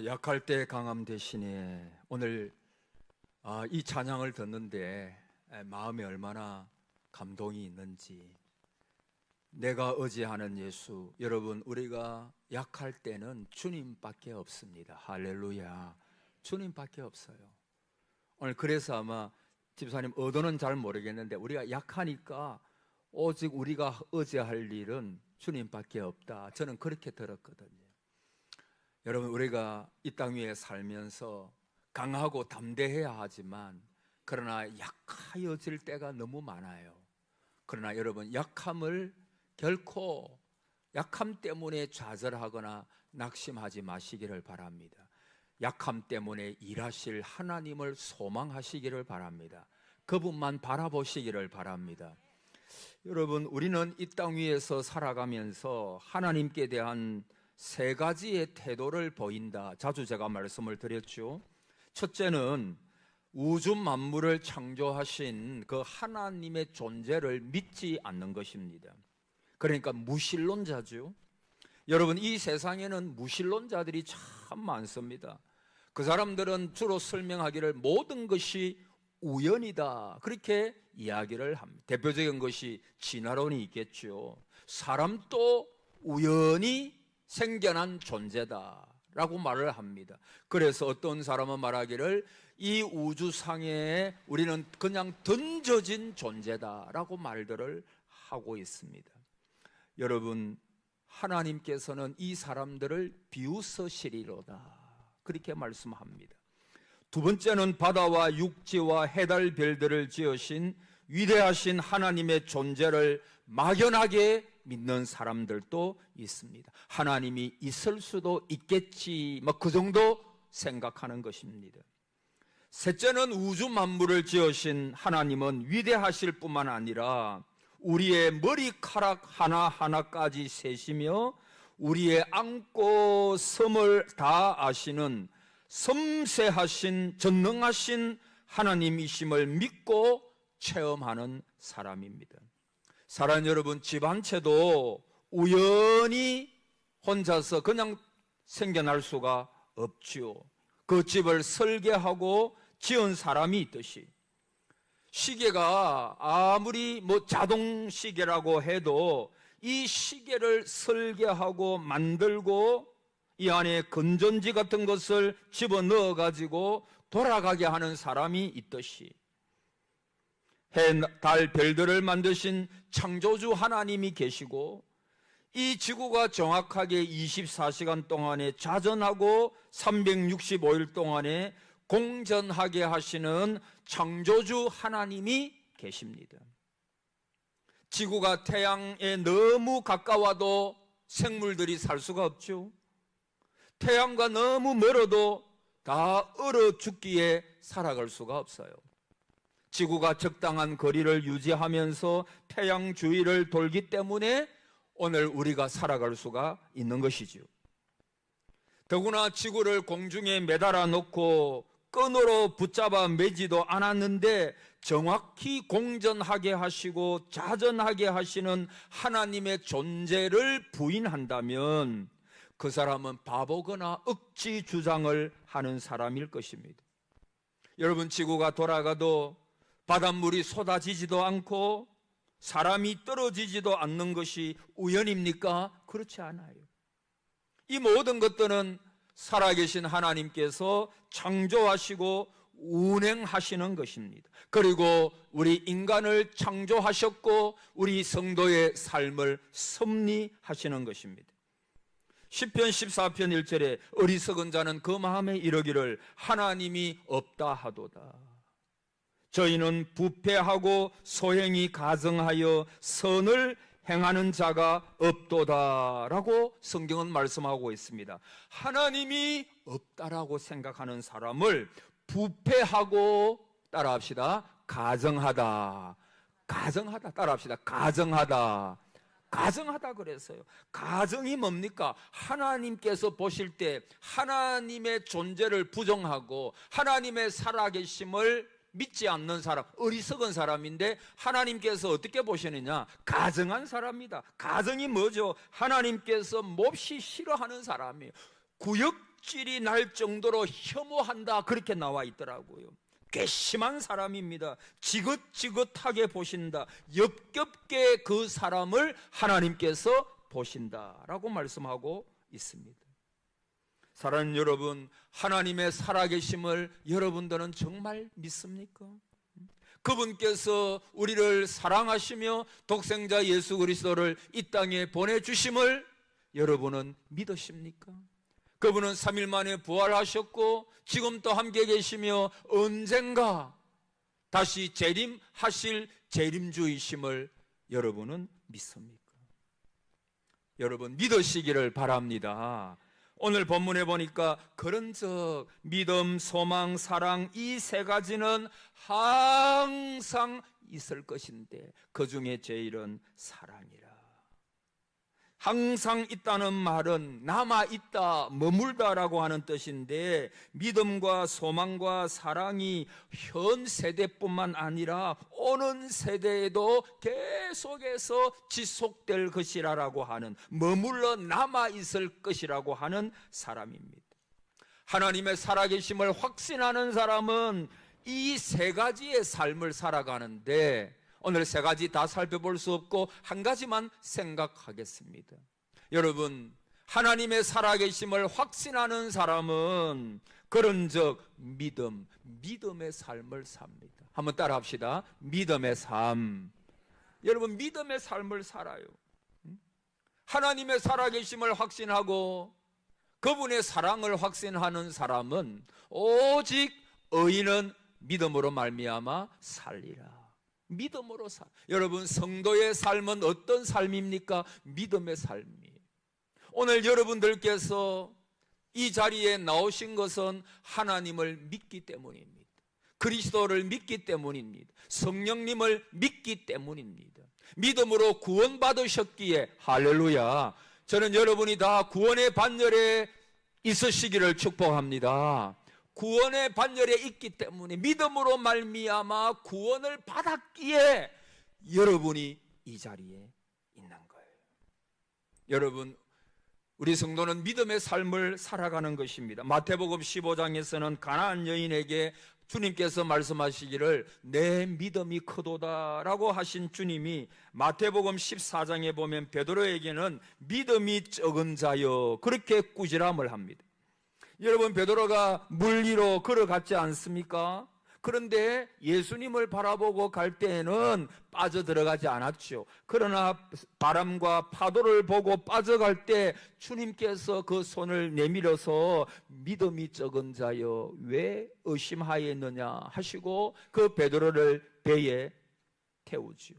약할 때 강함 대신에 오늘 이 찬양을 듣는데 마음이 얼마나 감동이 있는지. 내가 의지하는 예수, 여러분, 우리가 약할 때는 주님밖에 없습니다. 할렐루야. 주님밖에 없어요. 오늘 그래서 아마 집사님 의도는 잘 모르겠는데 우리가 약하니까 오직 우리가 의지할 일은 주님밖에 없다, 저는 그렇게 들었거든요. 여러분, 우리가 이 땅 위에 살면서 강하고 담대해야 하지만 그러나 약하여질 때가 너무 많아요. 그러나 여러분, 결코 약함 때문에 좌절하거나 낙심하지 마시기를 바랍니다. 약함 때문에 일하실 하나님을 소망하시기를 바랍니다. 그분만 바라보시기를 바랍니다. 여러분, 우리는 이 땅 위에서 살아가면서 하나님께 대한 세 가지의 태도를 보인다. 자주 제가 말씀을 드렸죠. 첫째는 우주 만물을 창조하신 그 하나님의 존재를 믿지 않는 것입니다. 그러니까 무신론자죠. 여러분, 이 세상에는 무신론자들이 참 많습니다. 그 사람들은 주로 설명하기를 모든 것이 우연이다, 그렇게 이야기를 합니다. 대표적인 것이 진화론이 있겠죠. 사람도 우연히 생겨난 존재다 라고 말을 합니다. 그래서 어떤 사람은 말하기를 이 우주상에 우리는 그냥 던져진 존재다 라고 말들을 하고 있습니다. 여러분, 하나님께서는 이 사람들을 비웃으시리로다, 그렇게 말씀합니다. 두 번째는 바다와 육지와 해달 별들을 지으신 위대하신 하나님의 존재를 막연하게 믿는 사람들도 있습니다. 하나님이 있을 수도 있겠지, 그 정도 생각하는 것입니다. 셋째는 우주 만물을 지으신 하나님은 위대하실 뿐만 아니라 우리의 머리카락 하나하나까지 세시며 우리의 안고 섬을 다 아시는 섬세하신 전능하신 하나님이심을 믿고 체험하는 사람입니다. 사랑하는 여러분, 집 한 채도 우연히 혼자서 그냥 생겨날 수가 없지요. 그 집을 설계하고 지은 사람이 있듯이 시계가 아무리 자동 시계라고 해도 이 시계를 설계하고 만들고 이 안에 건전지 같은 것을 집어넣어 가지고 돌아가게 하는 사람이 있듯이 해, 달, 별들을 만드신 창조주 하나님이 계시고 이 지구가 정확하게 24시간 동안에 자전하고 365일 동안에 공전하게 하시는 창조주 하나님이 계십니다. 지구가 태양에 너무 가까워도 생물들이 살 수가 없죠. 태양과 너무 멀어도 다 얼어 죽기에 살아갈 수가 없어요. 지구가 적당한 거리를 유지하면서 태양 주위를 돌기 때문에 오늘 우리가 살아갈 수가 있는 것이죠. 더구나 지구를 공중에 매달아 놓고 끈으로 붙잡아 매지도 않았는데 정확히 공전하게 하시고 자전하게 하시는 하나님의 존재를 부인한다면 그 사람은 바보거나 억지 주장을 하는 사람일 것입니다. 여러분, 지구가 돌아가도 바닷물이 쏟아지지도 않고 사람이 떨어지지도 않는 것이 우연입니까? 그렇지 않아요. 이 모든 것들은 살아계신 하나님께서 창조하시고 운행하시는 것입니다. 그리고 우리 인간을 창조하셨고 우리 성도의 삶을 섭리하시는 것입니다. 시편 14편 1절에 어리석은 자는 그 마음에 이르기를 하나님이 없다 하도다. 저희는 부패하고 소행이 가증하여 선을 행하는 자가 없도다라고 성경은 말씀하고 있습니다. 하나님이 없다라고 생각하는 사람을 부패하고, 따라합시다, 가증하다. 가증하다, 따라합시다, 가증하다. 가증하다 그랬어요. 가증이 뭡니까? 하나님께서 보실 때 하나님의 존재를 부정하고 하나님의 살아계심을 믿지 않는 사람, 어리석은 사람인데 하나님께서 어떻게 보시느냐? 가증한 사람이다. 가증이 뭐죠? 하나님께서 몹시 싫어하는 사람이에요. 구역 물질이 날 정도로 혐오한다, 그렇게 나와 있더라고요. 괘씸한 사람입니다. 지긋지긋하게 보신다. 역겹게 그 사람을 하나님께서 보신다라고 말씀하고 있습니다. 사랑하는 여러분, 하나님의 살아계심을 여러분들은 정말 믿습니까? 그분께서 우리를 사랑하시며 독생자 예수 그리스도를 이 땅에 보내주심을 여러분은 믿으십니까? 그분은 3일 만에 부활하셨고 지금 또 함께 계시며 언젠가 다시 재림하실 재림주이심을 여러분은 믿습니까? 여러분, 믿으시기를 바랍니다. 오늘 본문에 보니까 그런즉 믿음, 소망, 사랑, 이 세 가지는 항상 있을 것인데 그 중에 제일은 사랑이라. 항상 있다는 말은 남아있다, 머물다라고 하는 뜻인데 믿음과 소망과 사랑이 현 세대뿐만 아니라 오는 세대에도 계속해서 지속될 것이라고 하는, 머물러 남아있을 것이라고 하는 사람입니다. 하나님의 살아계심을 확신하는 사람은 이 세 가지의 삶을 살아가는데 오늘 세 가지 다 살펴볼 수 없고 한 가지만 생각하겠습니다. 여러분, 하나님의 살아계심을 확신하는 사람은 그런즉 믿음의 삶을 삽니다. 한번 따라합시다. 믿음의 삶. 여러분, 믿음의 삶을 살아요. 하나님의 살아계심을 확신하고 그분의 사랑을 확신하는 사람은 오직 의인은 믿음으로 말미암아 살리라. 믿음으로 살. 여러분, 성도의 삶은 어떤 삶입니까? 믿음의 삶이에요. 오늘 여러분들께서 이 자리에 나오신 것은 하나님을 믿기 때문입니다. 그리스도를 믿기 때문입니다. 성령님을 믿기 때문입니다. 믿음으로 구원받으셨기에 할렐루야. 저는 여러분이 다 구원의 반열에 있으시기를 축복합니다. 구원의 반열에 있기 때문에 믿음으로 말미암아 구원을 받았기에 여러분이 이 자리에 있는 거예요. 여러분, 우리 성도는 믿음의 삶을 살아가는 것입니다. 마태복음 15장에서는 가나안 여인에게 주님께서 말씀하시기를 내 믿음이 크도다라고 하신 주님이 마태복음 14장에 보면 베드로에게는 믿음이 적은 자여 그렇게 꾸지람을 합니다. 여러분, 베드로가 물 위로 걸어갔지 않습니까? 그런데 예수님을 바라보고 갈 때에는 빠져들어가지 않았죠. 그러나 바람과 파도를 보고 빠져갈 때 주님께서 그 손을 내밀어서 믿음이 적은 자여 왜 의심하였느냐 하시고 그 베드로를 배에 태우지요.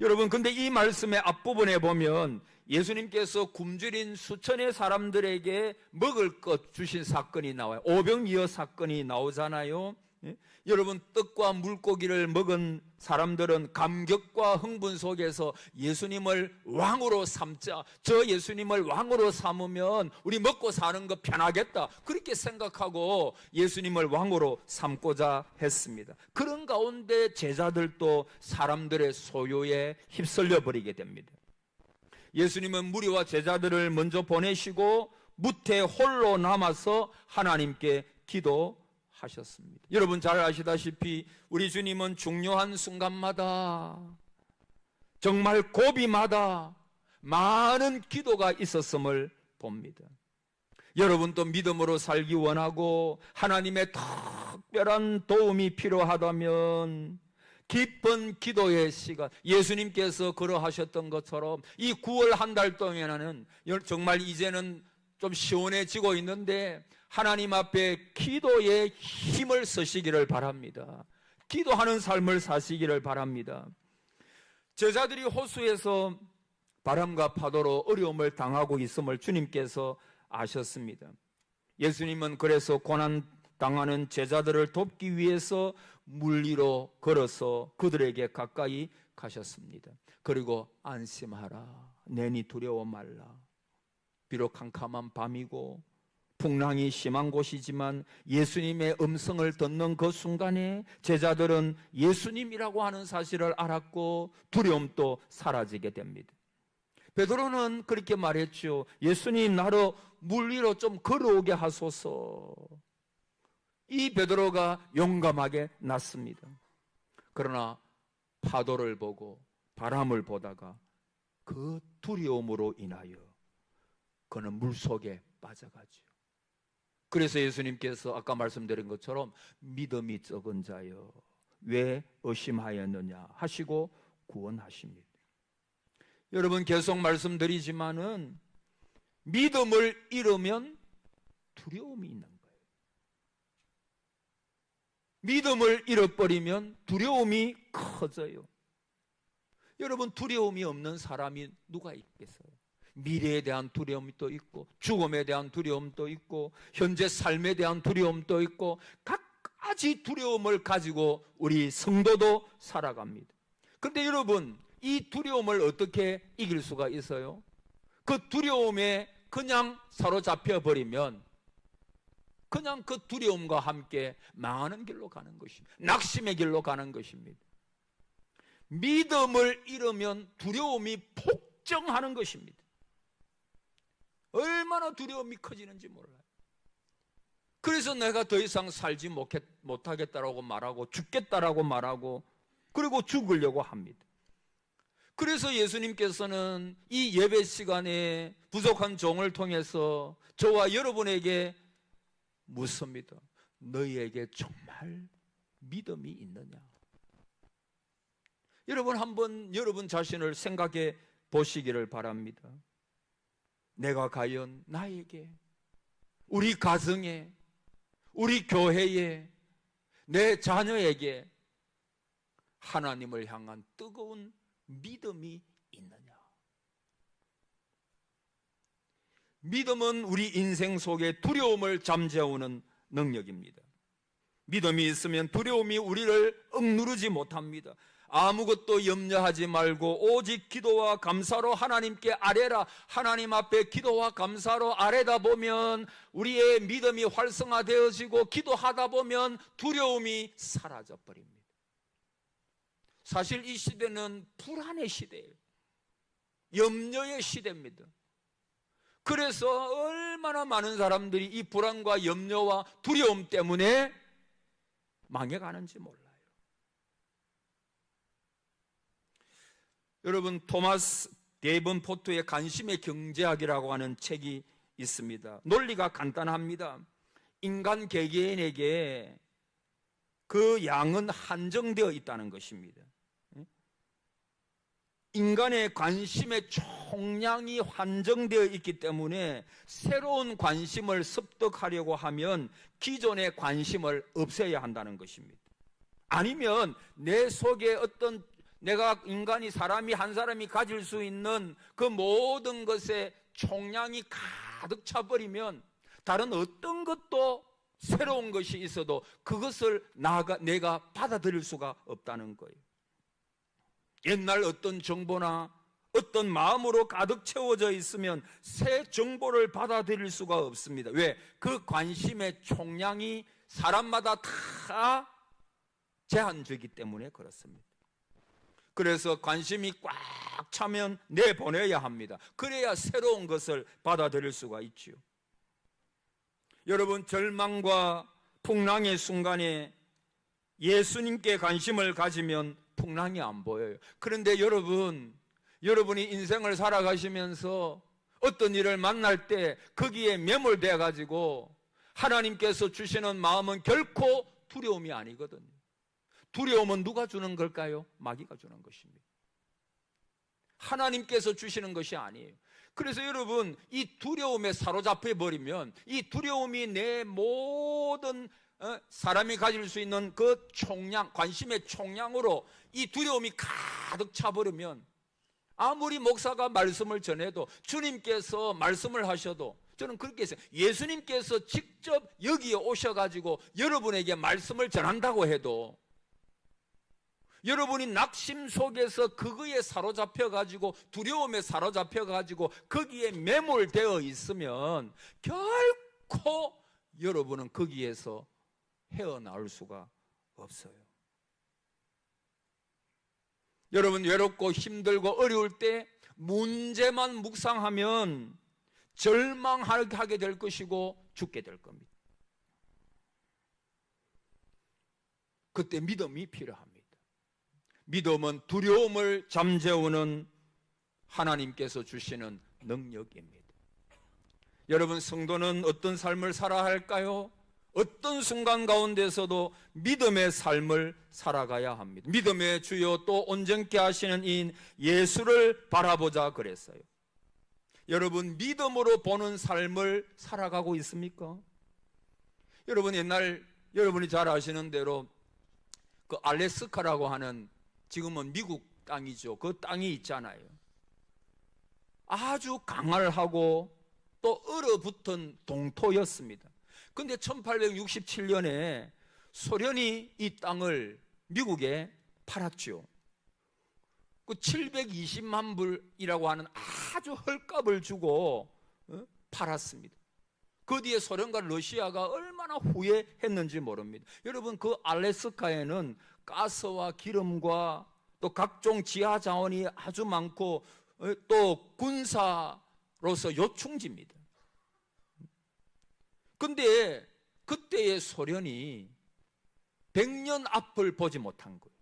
여러분, 근데 이 말씀의 앞부분에 보면 예수님께서 굶주린 수천의 사람들에게 먹을 것 주신 사건이 나와요. 오병이어 사건이 나오잖아요. 예? 여러분, 떡과 물고기를 먹은 사람들은 감격과 흥분 속에서 예수님을 왕으로 삼자, 저 예수님을 왕으로 삼으면 우리 먹고 사는 거 편하겠다, 그렇게 생각하고 예수님을 왕으로 삼고자 했습니다. 그런 가운데 제자들도 사람들의 소요에 휩쓸려 버리게 됩니다. 예수님은 무리와 제자들을 먼저 보내시고 무태 홀로 남아서 하나님께 기도하셨습니다. 여러분 잘 아시다시피 우리 주님은 중요한 순간마다 정말 고비마다 많은 기도가 있었음을 봅니다. 여러분도 믿음으로 살기 원하고 하나님의 특별한 도움이 필요하다면 깊은 기도의 시간, 예수님께서 그러하셨던 것처럼 이 9월 한 달 동안에는 정말 이제는 좀 시원해지고 있는데 하나님 앞에 기도의 힘을 쓰시기를 바랍니다. 기도하는 삶을 사시기를 바랍니다. 제자들이 호수에서 바람과 파도로 어려움을 당하고 있음을 주님께서 아셨습니다. 예수님은 그래서 고난 당하는 제자들을 돕기 위해서 물 위로 걸어서 그들에게 가까이 가셨습니다. 그리고 안심하라, 내니 두려워 말라. 비록 캄캄한 밤이고 풍랑이 심한 곳이지만 예수님의 음성을 듣는 그 순간에 제자들은 예수님이라고 하는 사실을 알았고 두려움도 사라지게 됩니다. 베드로는 그렇게 말했죠. 예수님, 나로 물 위로 좀 걸어오게 하소서. 이 베드로가 용감하게 났습니다. 그러나 파도를 보고 바람을 보다가 그 두려움으로 인하여 그는 물속에 빠져가죠. 그래서 예수님께서 아까 말씀드린 것처럼 믿음이 적은 자여 왜 의심하였느냐 하시고 구원하십니다. 여러분, 계속 말씀드리지만은 믿음을 잃으면 두려움이 있는 거예요. 믿음을 잃어버리면 두려움이 커져요. 여러분, 두려움이 없는 사람이 누가 있겠어요? 미래에 대한 두려움도 있고, 죽음에 대한 두려움도 있고, 현재 삶에 대한 두려움도 있고, 갖가지 두려움을 가지고 우리 성도도 살아갑니다. 그런데 여러분, 이 두려움을 어떻게 이길 수가 있어요? 그 두려움에 그냥 사로잡혀 버리면 그냥 그 두려움과 함께 망하는 길로 가는 것입니다. 낙심의 길로 가는 것입니다. 믿음을 잃으면 두려움이 폭증하는 것입니다. 얼마나 두려움이 커지는지 몰라요. 그래서 내가 더 이상 살지 못하겠다라고 말하고 죽겠다라고 말하고 그리고 죽으려고 합니다. 그래서 예수님께서는 이 예배 시간에 부족한 종을 통해서 저와 여러분에게 묻습니다. 너희에게 정말 믿음이 있느냐? 여러분, 한번 여러분 자신을 생각해 보시기를 바랍니다. 내가 과연 나에게, 우리 가정에, 우리 교회에, 내 자녀에게 하나님을 향한 뜨거운 믿음이 있느냐? 믿음은 우리 인생 속에 두려움을 잠재우는 능력입니다. 믿음이 있으면 두려움이 우리를 억누르지 못합니다. 아무것도 염려하지 말고 오직 기도와 감사로 하나님께 아뢰라. 하나님 앞에 기도와 감사로 아뢰다 보면 우리의 믿음이 활성화되어지고 기도하다 보면 두려움이 사라져 버립니다. 사실 이 시대는 불안의 시대예요. 염려의 시대입니다. 그래서 얼마나 많은 사람들이 이 불안과 염려와 두려움 때문에 망해가는지 몰라요. 여러분, 토마스 데이번포트의 관심의 경제학이라고 하는 책이 있습니다. 논리가 간단합니다. 인간 개개인에게 그 양은 한정되어 있다는 것입니다. 인간의 관심의 총량이 한정되어 있기 때문에 새로운 관심을 습득하려고 하면 기존의 관심을 없애야 한다는 것입니다. 아니면 내 속에 어떤 내가 인간이 사람이 한 사람이 가질 수 있는 그 모든 것의 총량이 가득 차버리면 다른 어떤 것도 새로운 것이 있어도 그것을 내가 받아들일 수가 없다는 거예요. 옛날 어떤 정보나 어떤 마음으로 가득 채워져 있으면 새 정보를 받아들일 수가 없습니다. 왜? 그 관심의 총량이 사람마다 다 제한적이기 때문에 그렇습니다. 그래서 관심이 꽉 차면 내보내야 합니다. 그래야 새로운 것을 받아들일 수가 있죠. 여러분, 절망과 풍랑의 순간에 예수님께 관심을 가지면 풍랑이 안 보여요. 그런데 여러분이 인생을 살아가시면서 어떤 일을 만날 때 거기에 매몰되어 가지고 하나님께서 주시는 마음은 결코 두려움이 아니거든요. 두려움은 누가 주는 걸까요? 마귀가 주는 것입니다. 하나님께서 주시는 것이 아니에요. 그래서 여러분, 이 두려움에 사로잡혀 버리면 이 두려움이 내 모든 사람이 가질 수 있는 그 총량, 관심의 총량으로 이 두려움이 가득 차버리면 아무리 목사가 말씀을 전해도 주님께서 말씀을 하셔도 저는 그렇게 했어요. 예수님께서 직접 여기에 오셔가지고 여러분에게 말씀을 전한다고 해도 여러분이 낙심 속에서 그거에 사로잡혀가지고 두려움에 사로잡혀가지고 거기에 매몰되어 있으면 결코 여러분은 거기에서 헤어나올 수가 없어요. 여러분, 외롭고 힘들고 어려울 때 문제만 묵상하면 절망하게 될 것이고 죽게 될 겁니다. 그때 믿음이 필요합니다. 믿음은 두려움을 잠재우는 하나님께서 주시는 능력입니다. 여러분, 성도는 어떤 삶을 살아야 할까요? 어떤 순간 가운데서도 믿음의 삶을 살아가야 합니다. 믿음의 주요 또 온전케 하시는 이인 예수를 바라보자 그랬어요. 여러분, 믿음으로 보는 삶을 살아가고 있습니까? 여러분, 옛날 여러분이 잘 아시는 대로 그 알래스카라고 하는, 지금은 미국 땅이죠. 그 땅이 있잖아요. 아주 강할하고 또 얼어붙은 동토였습니다. 그런데 1867년에 소련이 이 땅을 미국에 팔았죠. 그 720만 불이라고 하는 아주 헐값을 주고 팔았습니다. 그 뒤에 소련과 러시아가 얼마나 후회했는지 모릅니다. 여러분, 그 알래스카에는 가스와 기름과 또 각종 지하 자원이 아주 많고 또 군사로서 요충지입니다. 근데 그때의 소련이 100년 앞을 보지 못한 거예요.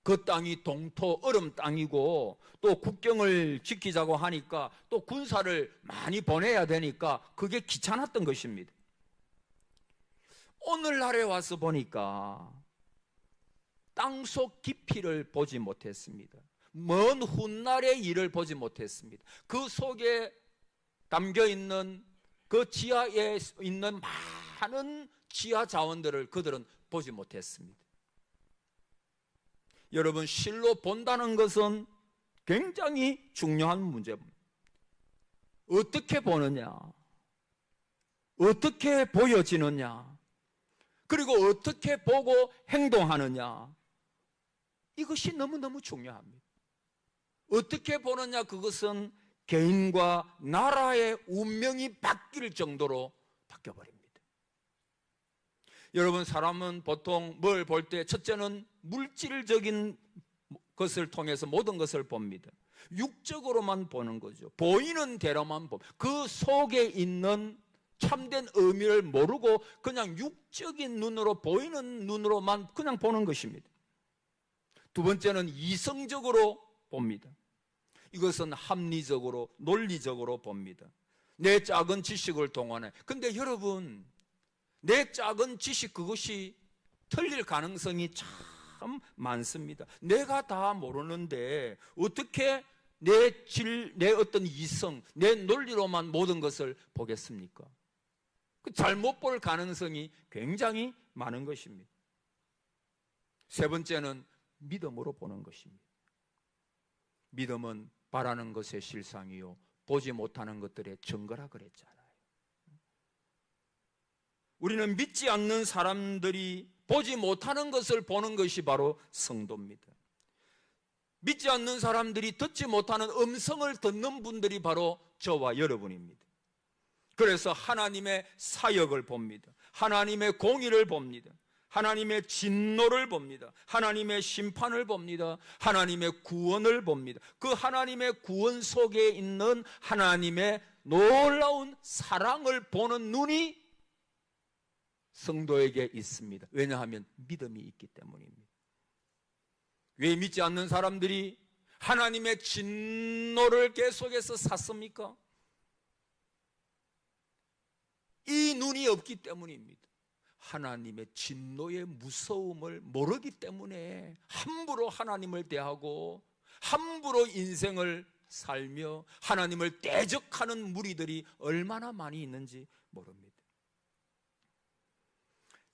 그 땅이 동토 얼음 땅이고 또 국경을 지키자고 하니까 또 군사를 많이 보내야 되니까 그게 귀찮았던 것입니다. 오늘날에 와서 보니까 땅속 깊이를 보지 못했습니다. 먼 훗날의 일을 보지 못했습니다. 그 속에 담겨있는 그 지하에 있는 많은 지하 자원들을 그들은 보지 못했습니다. 여러분, 실로 본다는 것은 굉장히 중요한 문제입니다. 어떻게 보느냐, 어떻게 보여지느냐, 그리고 어떻게 보고 행동하느냐, 이것이 너무너무 중요합니다. 어떻게 보느냐, 그것은 개인과 나라의 운명이 바뀔 정도로 바뀌어버립니다. 여러분, 사람은 보통 뭘 볼 때 첫째는 물질적인 것을 통해서 모든 것을 봅니다. 육적으로만 보는 거죠. 보이는 대로만 봅니다. 그 속에 있는 참된 의미를 모르고 그냥 육적인 눈으로, 보이는 눈으로만 그냥 보는 것입니다. 두 번째는 이성적으로 봅니다. 이것은 합리적으로, 논리적으로 봅니다. 내 작은 지식을 동원해. 근데 여러분, 내 작은 지식 그것이 틀릴 가능성이 참 많습니다. 내가 다 모르는데 어떻게 내 어떤 이성, 내 논리로만 모든 것을 보겠습니까? 잘못 볼 가능성이 굉장히 많은 것입니다. 세 번째는 믿음으로 보는 것입니다. 믿음은 바라는 것의 실상이요 보지 못하는 것들의 증거라 그랬잖아요. 우리는 믿지 않는 사람들이 보지 못하는 것을 보는 것이 바로 성도입니다. 믿지 않는 사람들이 듣지 못하는 음성을 듣는 분들이 바로 저와 여러분입니다. 그래서 하나님의 사역을 봅니다. 하나님의 공의를 봅니다. 하나님의 진노를 봅니다. 하나님의 심판을 봅니다. 하나님의 구원을 봅니다. 그 하나님의 구원 속에 있는 하나님의 놀라운 사랑을 보는 눈이 성도에게 있습니다. 왜냐하면 믿음이 있기 때문입니다. 왜 믿지 않는 사람들이 하나님의 진노를 계속해서 샀습니까? 이 눈이 없기 때문입니다. 하나님의 진노의 무서움을 모르기 때문에 함부로 하나님을 대하고 함부로 인생을 살며 하나님을 대적하는 무리들이 얼마나 많이 있는지 모릅니다.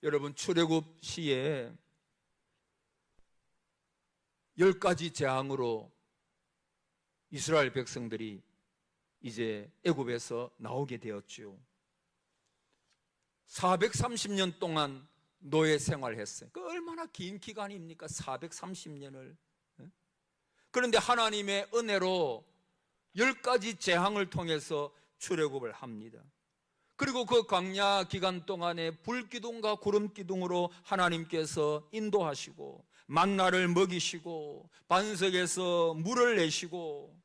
여러분, 출애굽 시에 10가지 재앙으로 이스라엘 백성들이 이제 애굽에서 나오게 되었죠. 430년 동안 노예 생활했어요. 그 얼마나 긴 기간입니까? 430년을. 그런데 하나님의 은혜로 10가지 재앙을 통해서 출애굽을 합니다. 그리고 그 광야 기간 동안에 불기둥과 구름기둥으로 하나님께서 인도하시고 만나를 먹이시고 반석에서 물을 내시고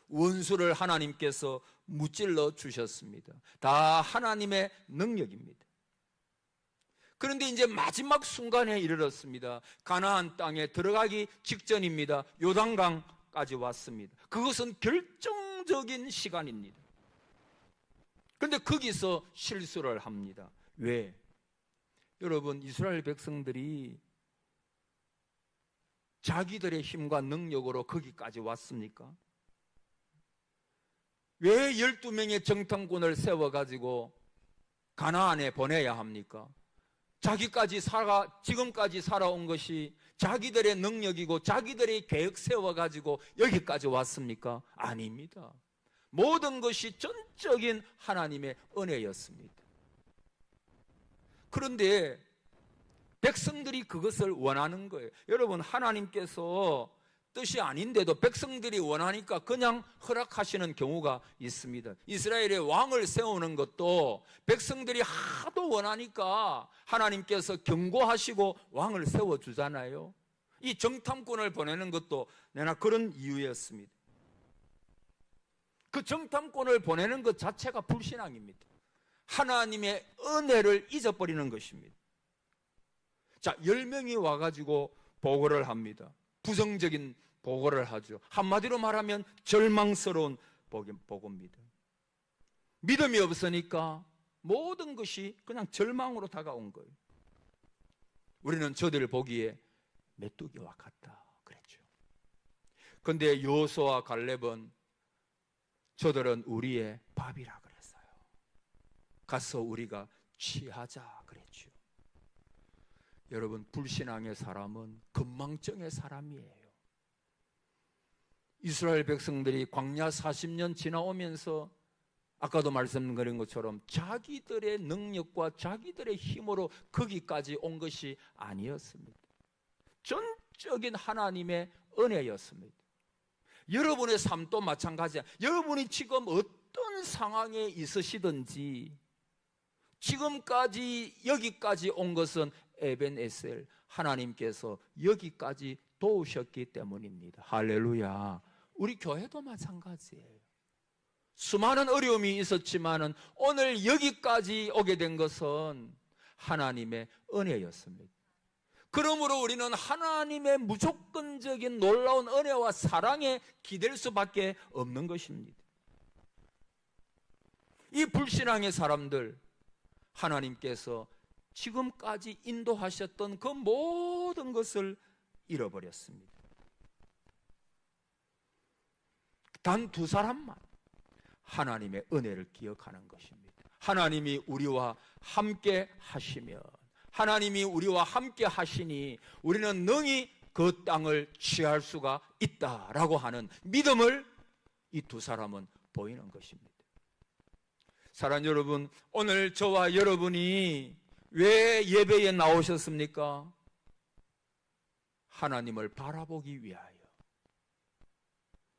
원수를 하나님께서 무찔러 주셨습니다. 다 하나님의 능력입니다. 그런데 이제 마지막 순간에 이르렀습니다. 가나안 땅에 들어가기 직전입니다. 요단강까지 왔습니다. 그것은 결정적인 시간입니다. 그런데 거기서 실수를 합니다. 왜? 여러분, 이스라엘 백성들이 자기들의 힘과 능력으로 거기까지 왔습니까? 왜 12명의 정탐꾼을 세워가지고 가나안에 보내야 합니까? 지금까지 살아온 것이 자기들의 능력이고 자기들의 계획 세워가지고 여기까지 왔습니까? 아닙니다. 모든 것이 전적인 하나님의 은혜였습니다. 그런데 백성들이 그것을 원하는 거예요. 여러분, 하나님께서 뜻이 아닌데도 백성들이 원하니까 그냥 허락하시는 경우가 있습니다. 이스라엘의 왕을 세우는 것도 백성들이 하도 원하니까 하나님께서 경고하시고 왕을 세워주잖아요. 이 정탐꾼을 보내는 것도 내나 그런 이유였습니다. 그 정탐꾼을 보내는 것 자체가 불신앙입니다. 하나님의 은혜를 잊어버리는 것입니다. 자, 10명이 와가지고 보고를 합니다. 부정적인 보고를 하죠. 한마디로 말하면 절망스러운 보고입니다. 믿음이 없으니까 모든 것이 그냥 절망으로 다가온 거예요. 우리는 저들을 보기에 메뚜기와 같다 그랬죠. 그런데 여호수아와 갈렙은 저들은 우리의 밥이라 그랬어요. 가서 우리가 취하자 그랬죠. 여러분, 불신앙의 사람은 건망증의 사람이에요. 이스라엘 백성들이 광야 40년 지나오면서 아까도 말씀드린 것처럼 자기들의 능력과 자기들의 힘으로 거기까지 온 것이 아니었습니다. 전적인 하나님의 은혜였습니다. 여러분의 삶도 마찬가지야. 여러분이 지금 어떤 상황에 있으시든지 지금까지 여기까지 온 것은 에벤에셀, 하나님께서 여기까지 도우셨기 때문입니다. 할렐루야. 우리 교회도 마찬가지예요. 수많은 어려움이 있었지만 오늘 여기까지 오게 된 것은 하나님의 은혜였습니다. 그러므로 우리는 하나님의 무조건적인 놀라운 은혜와 사랑에 기댈 수밖에 없는 것입니다. 이 불신앙의 사람들, 하나님께서 지금까지 인도하셨던 그 모든 것을 잃어버렸습니다. 단 두 사람만 하나님의 은혜를 기억하는 것입니다. 하나님이 우리와 함께 하시면, 하나님이 우리와 함께 하시니 우리는 능히 그 땅을 취할 수가 있다라고 하는 믿음을 이 두 사람은 보이는 것입니다. 사랑하는 여러분, 오늘 저와 여러분이 왜 예배에 나오셨습니까? 하나님을 바라보기 위하여.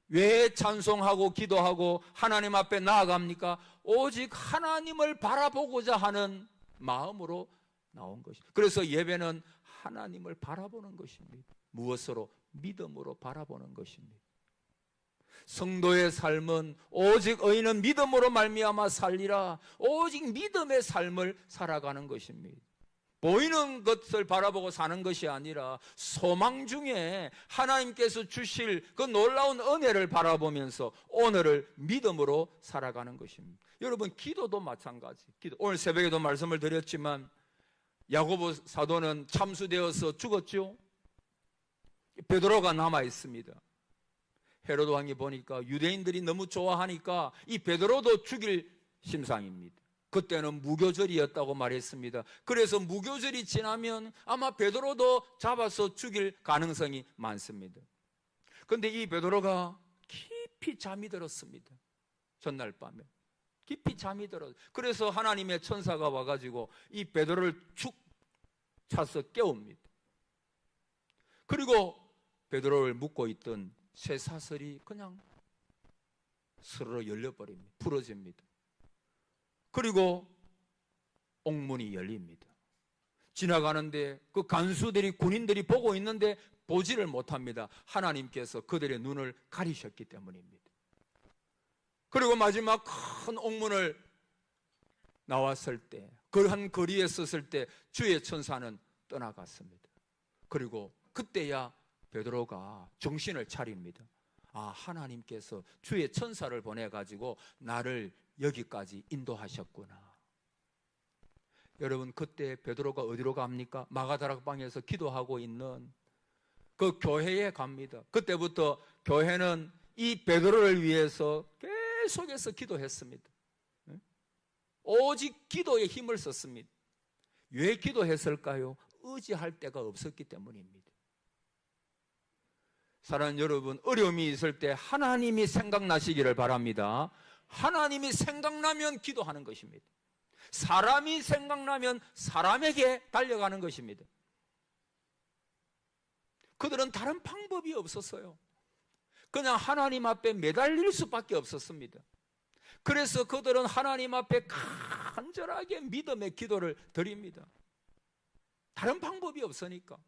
왜 찬송하고 기도하고 하나님 앞에 나아갑니까? 오직 하나님을 바라보고자 하는 마음으로 나온 것입니다. 그래서 예배는 하나님을 바라보는 것입니다. 무엇으로? 믿음으로 바라보는 것입니다. 성도의 삶은 오직 의인은 믿음으로 말미암아 살리라. 오직 믿음의 삶을 살아가는 것입니다. 보이는 것을 바라보고 사는 것이 아니라 소망 중에 하나님께서 주실 그 놀라운 은혜를 바라보면서 오늘을 믿음으로 살아가는 것입니다. 여러분, 기도도 마찬가지. 오늘 새벽에도 말씀을 드렸지만 야고보 사도는 참수되어서 죽었죠. 베드로가 남아 있습니다. 헤로도 왕이 보니까 유대인들이 너무 좋아하니까 이 베드로도 죽일 심상입니다. 그때는 무교절이었다고 말했습니다. 그래서 무교절이 지나면 아마 베드로도 잡아서 죽일 가능성이 많습니다. 그런데 이 베드로가 깊이 잠이 들었습니다. 전날 밤에 깊이 잠이 들었어요. 그래서 하나님의 천사가 와가지고 이 베드로를 축 차서 깨웁니다. 그리고 베드로를 묶고 있던 쇠사슬이 그냥 스르르 열려버립니다. 풀어집니다. 그리고 옥문이 열립니다. 지나가는데 그 간수들이, 군인들이 보고 있는데 보지를 못합니다. 하나님께서 그들의 눈을 가리셨기 때문입니다. 그리고 마지막 큰 옥문을 나왔을 때, 그 한 거리에 섰을 때 주의 천사는 떠나갔습니다. 그리고 그때야 베드로가 정신을 차립니다. 아, 하나님께서 주의 천사를 보내가지고 나를 여기까지 인도하셨구나. 여러분, 그때 베드로가 어디로 갑니까? 마가다락방에서 기도하고 있는 그 교회에 갑니다. 그때부터 교회는 이 베드로를 위해서 계속해서 기도했습니다. 오직 기도에 힘을 썼습니다. 왜 기도했을까요? 의지할 데가 없었기 때문입니다. 사랑하는 여러분, 어려움이 있을 때 하나님이 생각나시기를 바랍니다. 하나님이 생각나면 기도하는 것입니다. 사람이 생각나면 사람에게 달려가는 것입니다. 그들은 다른 방법이 없었어요. 그냥 하나님 앞에 매달릴 수밖에 없었습니다. 그래서 그들은 하나님 앞에 간절하게 믿음의 기도를 드립니다. 다른 방법이 없으니까.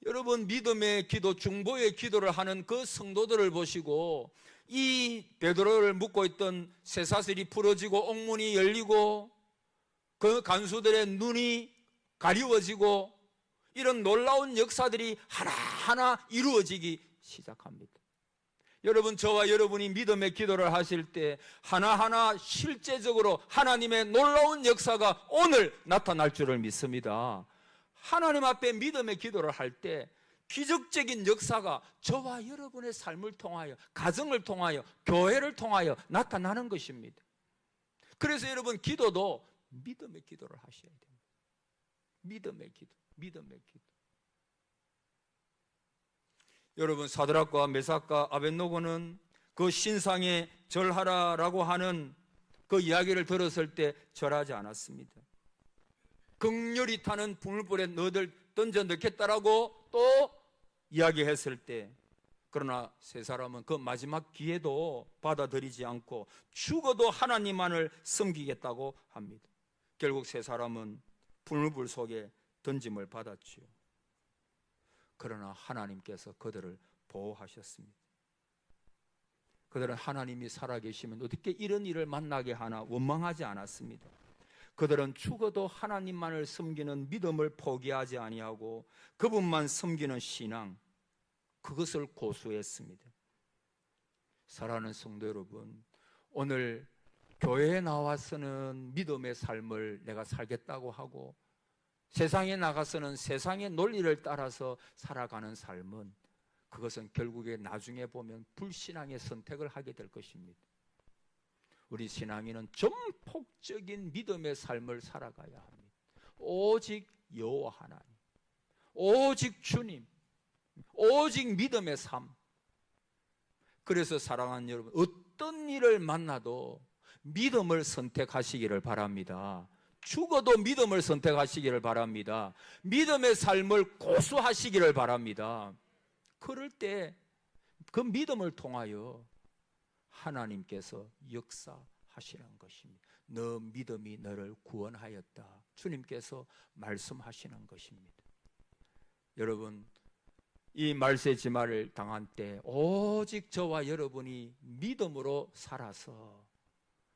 여러분, 믿음의 기도, 중보의 기도를 하는 그 성도들을 보시고 이 베드로를 묶고 있던 쇠사슬이 풀어지고 옥문이 열리고 그 간수들의 눈이 가리워지고 이런 놀라운 역사들이 하나하나 이루어지기 시작합니다. 여러분, 저와 여러분이 믿음의 기도를 하실 때 하나하나 실제적으로 하나님의 놀라운 역사가 오늘 나타날 줄을 믿습니다. 하나님 앞에 믿음의 기도를 할 때 기적적인 역사가 저와 여러분의 삶을 통하여, 가정을 통하여, 교회를 통하여 나타나는 것입니다. 그래서 여러분, 기도도 믿음의 기도를 하셔야 됩니다. 믿음의 기도, 믿음의 기도. 여러분, 사드락과 메삭과 아벳노고는 그 신상에 절하라라고 하는 그 이야기를 들었을 때 절하지 않았습니다. 극렬히 타는 불불에 너들 던져 넣겠다라고 또 이야기했을 때, 그러나 세 사람은 그 마지막 기회도 받아들이지 않고 죽어도 하나님만을 섬기겠다고 합니다. 결국 세 사람은 불불 속에 던짐을 받았지요. 그러나 하나님께서 그들을 보호하셨습니다. 그들은 하나님이 살아계시면 어떻게 이런 일을 만나게 하나 원망하지 않았습니다. 그들은 죽어도 하나님만을 섬기는 믿음을 포기하지 아니하고 그분만 섬기는 신앙, 그것을 고수했습니다. 사랑하는 성도 여러분, 오늘 교회에 나와서는 믿음의 삶을 내가 살겠다고 하고 세상에 나가서는 세상의 논리를 따라서 살아가는 삶은, 그것은 결국에 나중에 보면 불신앙의 선택을 하게 될 것입니다. 우리 신앙인은 전폭적인 믿음의 삶을 살아가야 합니다. 오직 여호와 하나님, 오직 주님, 오직 믿음의 삶. 그래서 사랑하는 여러분, 어떤 일을 만나도 믿음을 선택하시기를 바랍니다. 죽어도 믿음을 선택하시기를 바랍니다. 믿음의 삶을 고수하시기를 바랍니다. 그럴 때 그 믿음을 통하여 하나님께서 역사하시는 것입니다. 너 믿음이 너를 구원하였다, 주님께서 말씀하시는 것입니다. 여러분, 이 말세지마를 당한 때 오직 저와 여러분이 믿음으로 살아서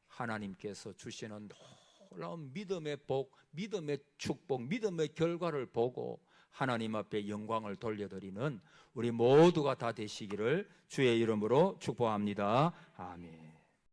하나님께서 주시는 놀라운 믿음의 복, 믿음의 축복, 믿음의 결과를 보고 하나님 앞에 영광을 돌려드리는 우리 모두가 다 되시기를 주의 이름으로 축복합니다. 아멘.